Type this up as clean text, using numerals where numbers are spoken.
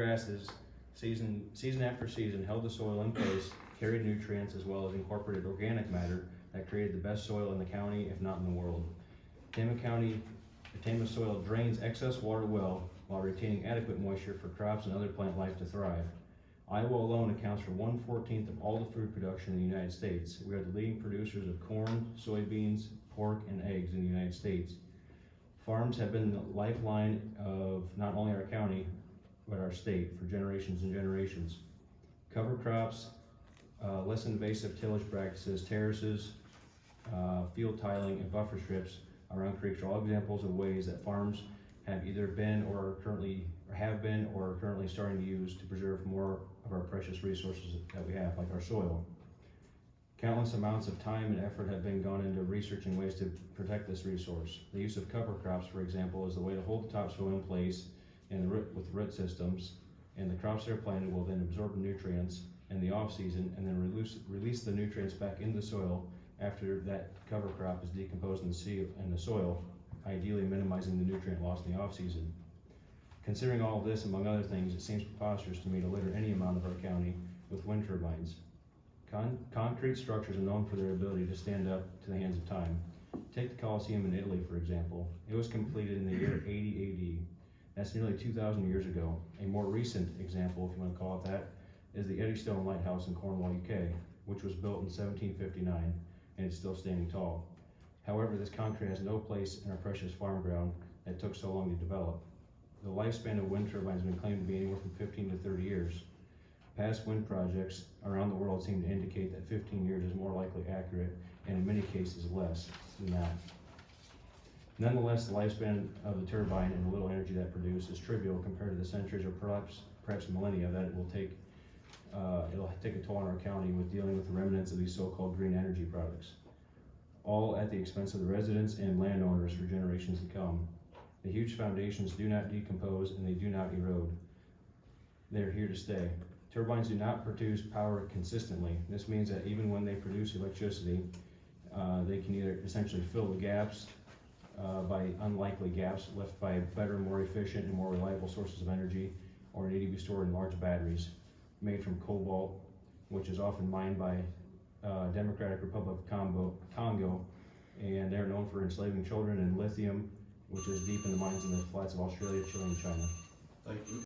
Grasses, season after season, held the soil in place, carried nutrients as well as incorporated organic matter that created the best soil in the county, if not in the world. Tama County, the Tama soil drains excess water well while retaining adequate moisture for crops and other plant life to thrive. Iowa alone accounts for 1/14 of all the food production in the United States. We are the leading producers of corn, soybeans, pork, and eggs in the United States. Farms have been the lifeline of not only our county, but our state for generations and generations. Cover crops, less invasive tillage practices, terraces, field tiling, and buffer strips around creeks are all examples of ways that farms have either been or have been or are currently starting to use to preserve more of our precious resources that we have, like our soil. Countless amounts of time and effort have been gone into researching ways to protect this resource. The use of cover crops, for example, is the way to hold the topsoil in place with root systems, and the crops that are planted will then absorb the nutrients in the off season and then release the nutrients back into the soil after that cover crop is decomposed in the soil, ideally minimizing the nutrient loss in the off season. Considering all of this, among other things, it seems preposterous to me to litter any amount of our county with wind turbines. Concrete structures are known for their ability to stand up to the hands of time. Take the Colosseum in Italy, for example. It was completed in the year 80 AD. That's nearly 2,000 years ago. A more recent example, if you want to call it that, is the Eddystone Lighthouse in Cornwall, UK, which was built in 1759 and is still standing tall. However, this concrete has no place in our precious farm ground that took so long to develop. The lifespan of wind turbines has been claimed to be anywhere from 15 to 30 years. Past wind projects around the world seem to indicate that 15 years is more likely accurate, and in many cases less than that. Nonetheless, the lifespan of the turbine and the little energy that produces is trivial compared to the centuries or perhaps millennia that it will take. It'll take a toll on our county with dealing with the remnants of these so-called green energy products, all at the expense of the residents and landowners for generations to come. The huge foundations do not decompose and they do not erode. They're here to stay. Turbines do not produce power consistently. This means that even when they produce electricity, they can either essentially fill the gaps by unlikely gaps left by better, more efficient, and more reliable sources of energy, or need to be stored in large batteries made from cobalt, which is often mined by Democratic Republic of Congo, and they're known for enslaving children, and lithium, which is deep in the mines in the flats of Australia, Chile, and China. Thank you.